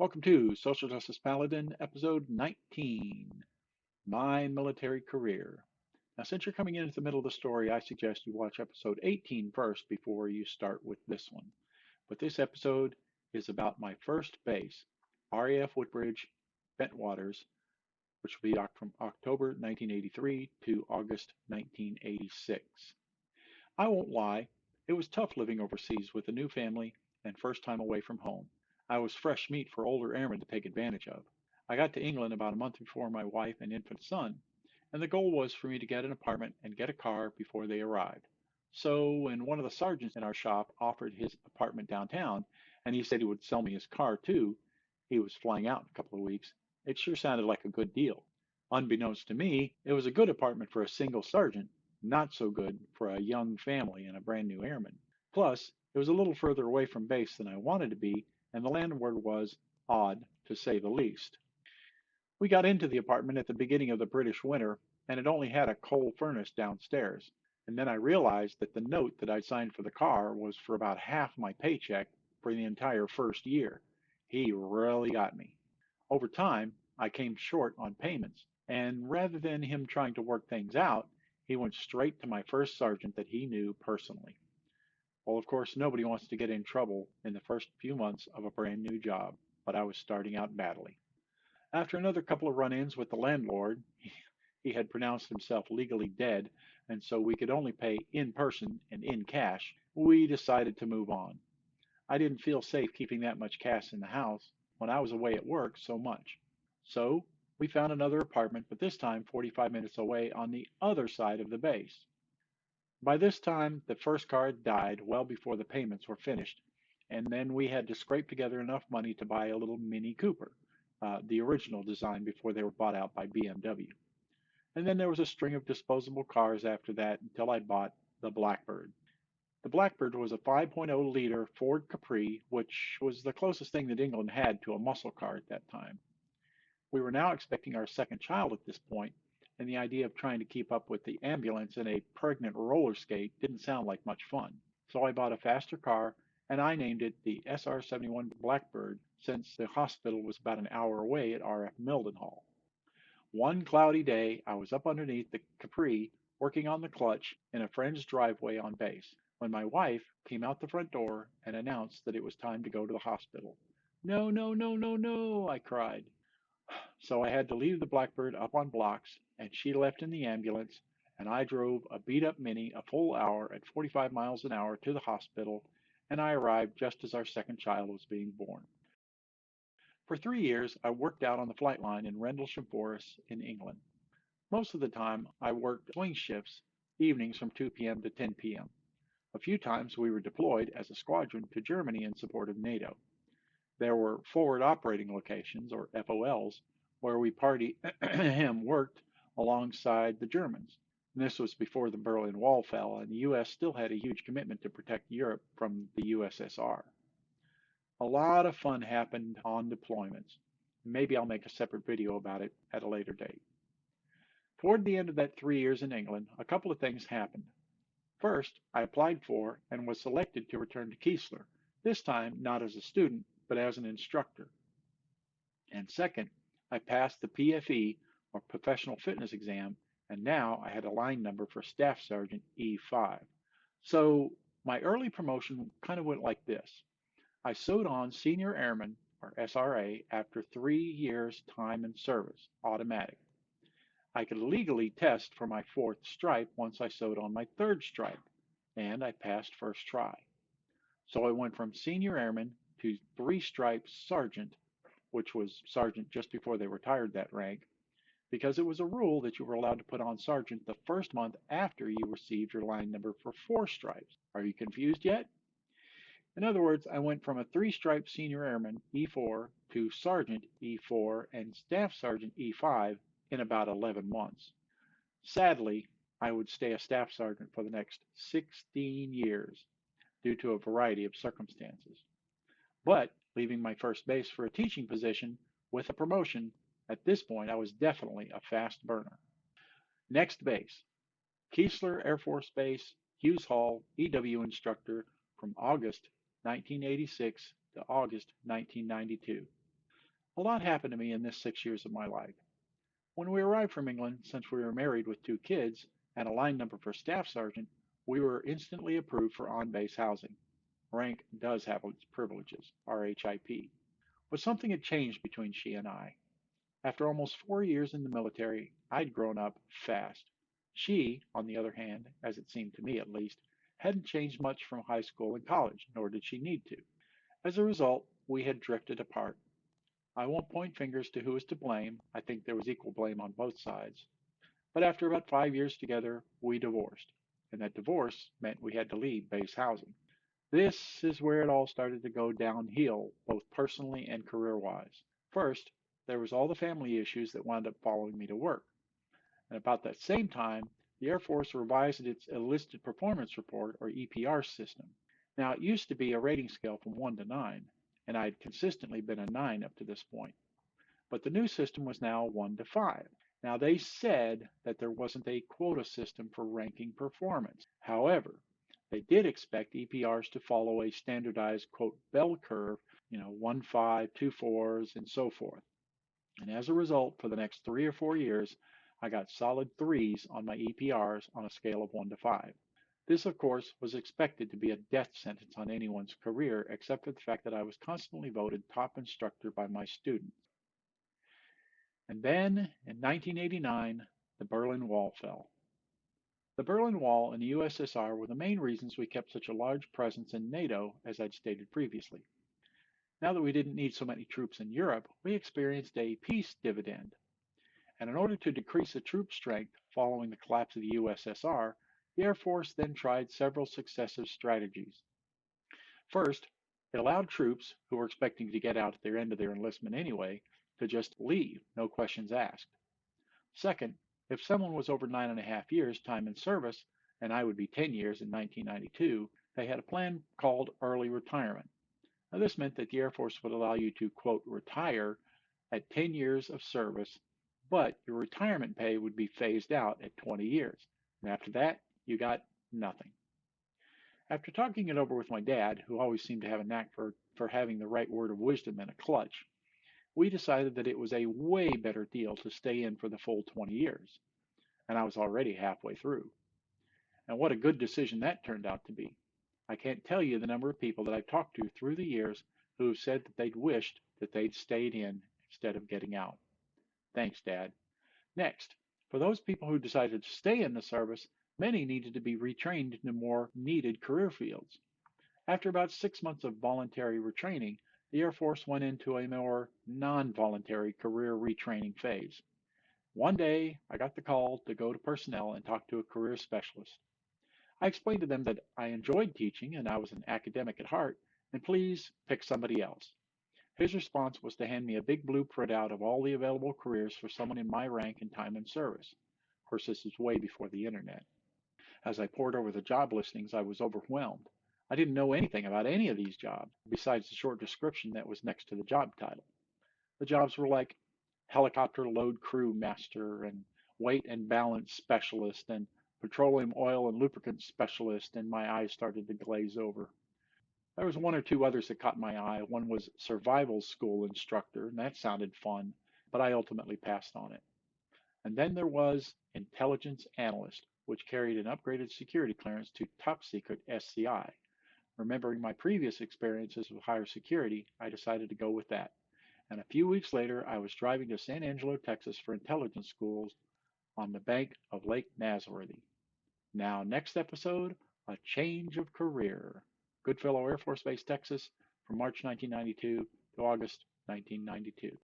Welcome to Social Justice Paladin, episode 19, My Military Career. Now, since you're coming in at the middle of the story, I suggest you watch episode 18 first before you start with this one. But this episode is about my first base, RAF Woodbridge, Bentwaters, which will be from October 1983 to August 1986. I won't lie, it was tough living overseas with a new family and first time away from home. I was fresh meat for older airmen to take advantage of. I got to England about a month before my wife and infant son, and the goal was for me to get an apartment and get a car before they arrived. So when one of the sergeants in our shop offered his apartment downtown, and he said he would sell me his car too, he was flying out in a couple of weeks, it sure sounded like a good deal. Unbeknownst to me, it was a good apartment for a single sergeant, not so good for a young family and a brand new airman. Plus, it was a little further away from base than I wanted to be, and the landlord was odd, to say the least. We got into the apartment at the beginning of the British winter, and it only had a coal furnace downstairs. And then I realized that the note that I'd signed for the car was for about half my paycheck for the entire first year. He really got me. Over time, I came short on payments, and rather than him trying to work things out, he went straight to my first sergeant that he knew personally. Well, of course, nobody wants to get in trouble in the first few months of a brand new job, but I was starting out badly. After another couple of run-ins with the landlord, he had pronounced himself legally dead, and so we could only pay in person and in cash, we decided to move on. I didn't feel safe keeping that much cash in the house when I was away at work so much. So we found another apartment, but this time 45 minutes away on the other side of the base. By this time, the first car had died well before the payments were finished, and then we had to scrape together enough money to buy a little Mini Cooper, the original design before they were bought out by BMW. And then there was a string of disposable cars after that until I bought the Blackbird. The Blackbird was a 5.0-liter Ford Capri, which was the closest thing that England had to a muscle car at that time. We were now expecting our second child at this point, and the idea of trying to keep up with the ambulance in a pregnant roller skate didn't sound like much fun. So I bought a faster car, and I named it the SR-71 Blackbird since the hospital was about an hour away at RF Mildenhall. One cloudy day, I was up underneath the Capri working on the clutch in a friend's driveway on base when my wife came out the front door and announced that it was time to go to the hospital. No, no, no, no, no, I cried. So I had to leave the Blackbird up on blocks, and she left in the ambulance, and I drove a beat up Mini a full hour at 45 miles an hour to the hospital, and I arrived just as our second child was being born. For 3 years, I worked out on the flight line in Rendlesham Forest in England. Most of the time, I worked swing shifts, evenings from 2 p.m. to 10 p.m. A few times we were deployed as a squadron to Germany in support of NATO. There were forward operating locations, or FOLs, where we worked alongside the Germans. And this was before the Berlin Wall fell, and the U.S. still had a huge commitment to protect Europe from the USSR. A lot of fun happened on deployments. Maybe I'll make a separate video about it at a later date. Toward the end of that 3 years in England, a couple of things happened. First, I applied for and was selected to return to Keesler, this time not as a student, but as an instructor. And second, I passed the PFE, or Professional Fitness Exam, and now I had a line number for Staff Sergeant E5. So my early promotion kind of went like this. I sewed on Senior Airman, or SRA, after 3 years time in service, automatic. I could legally test for my fourth stripe once I sewed on my third stripe, and I passed first try. So I went from Senior Airman to three-stripe Sergeant, which was Sergeant just before they retired that rank, because it was a rule that you were allowed to put on Sergeant the first month after you received your line number for 4 stripes. Are you confused yet? In other words, I went from a three-stripe Senior Airman E4 to Sergeant E4 and Staff Sergeant E5 in about 11 months. Sadly, I would stay a Staff Sergeant for the next 16 years due to a variety of circumstances. But leaving my first base for a teaching position with a promotion, at this point I was definitely a fast burner. Next base, Keesler Air Force Base, Hughes Hall, EW instructor from August 1986 to August 1992. A lot happened to me in this 6 years of my life. When we arrived from England, since we were married with 2 kids and a line number for staff sergeant, we were instantly approved for on-base housing. Rank does have its privileges, RHIP. But something had changed between she and I. After almost 4 years in the military, I'd grown up fast. She, on the other hand, as it seemed to me at least, hadn't changed much from high school and college, nor did she need to. As a result, we had drifted apart. I won't point fingers to who is to blame. I think there was equal blame on both sides. But after about 5 years together, we divorced. And that divorce meant we had to leave base housing. This is where it all started to go downhill, both personally and career-wise. First, there was all the family issues that wound up following me to work. And about that same time, the Air Force revised its Enlisted Performance Report, or EPR system. Now, it used to be a rating scale from 1 to 9, and I had consistently been a 9 up to this point. But the new system was now 1 to 5. Now, they said that there wasn't a quota system for ranking performance. However, they did expect EPRs to follow a standardized, quote, bell curve, 1 5, 2 4s, and so forth. And as a result, for the next 3 or 4 years, I got solid threes on my EPRs on a scale of 1 to 5. This, of course, was expected to be a death sentence on anyone's career, except for the fact that I was constantly voted top instructor by my students. And then, in 1989, the Berlin Wall fell. The Berlin Wall and the USSR were the main reasons we kept such a large presence in NATO, as I'd stated previously. Now that we didn't need so many troops in Europe, we experienced a peace dividend. And in order to decrease the troop strength following the collapse of the USSR, the Air Force then tried several successive strategies. First, it allowed troops, who were expecting to get out at the end of their enlistment anyway, to just leave, no questions asked. Second, if someone was over 9.5 years time in service, and I would be 10 years in 1992, they had a plan called early retirement. Now, this meant that the Air Force would allow you to, quote, retire at 10 years of service, but your retirement pay would be phased out at 20 years. And after that, you got nothing. After talking it over with my dad, who always seemed to have a knack for having the right word of wisdom in a clutch, we decided that it was a way better deal to stay in for the full 20 years. And I was already halfway through. And what a good decision that turned out to be. I can't tell you the number of people that I've talked to through the years who have said that they'd wished that they'd stayed in instead of getting out. Thanks, Dad. Next, for those people who decided to stay in the service, many needed to be retrained into more needed career fields. After about 6 months of voluntary retraining, the Air Force went into a more non-voluntary career retraining phase. One day, I got the call to go to personnel and talk to a career specialist. I explained to them that I enjoyed teaching and I was an academic at heart, and please pick somebody else. His response was to hand me a big blue printout of all the available careers for someone in my rank and time in service. Of course, this is way before the internet. As I pored over the job listings, I was overwhelmed. I didn't know anything about any of these jobs, besides the short description that was next to the job title. The jobs were like helicopter load crew master and weight and balance specialist and petroleum oil and lubricant specialist, and my eyes started to glaze over. There was one or two others that caught my eye. One was survival school instructor, and that sounded fun, but I ultimately passed on it. And then there was intelligence analyst, which carried an upgraded security clearance to top secret SCI. Remembering my previous experiences with higher security, I decided to go with that. And a few weeks later, I was driving to San Angelo, Texas for intelligence schools on the bank of Lake Nasworthy. Now, next episode, a change of career. Goodfellow Air Force Base, Texas, from March 1992 to August 1992.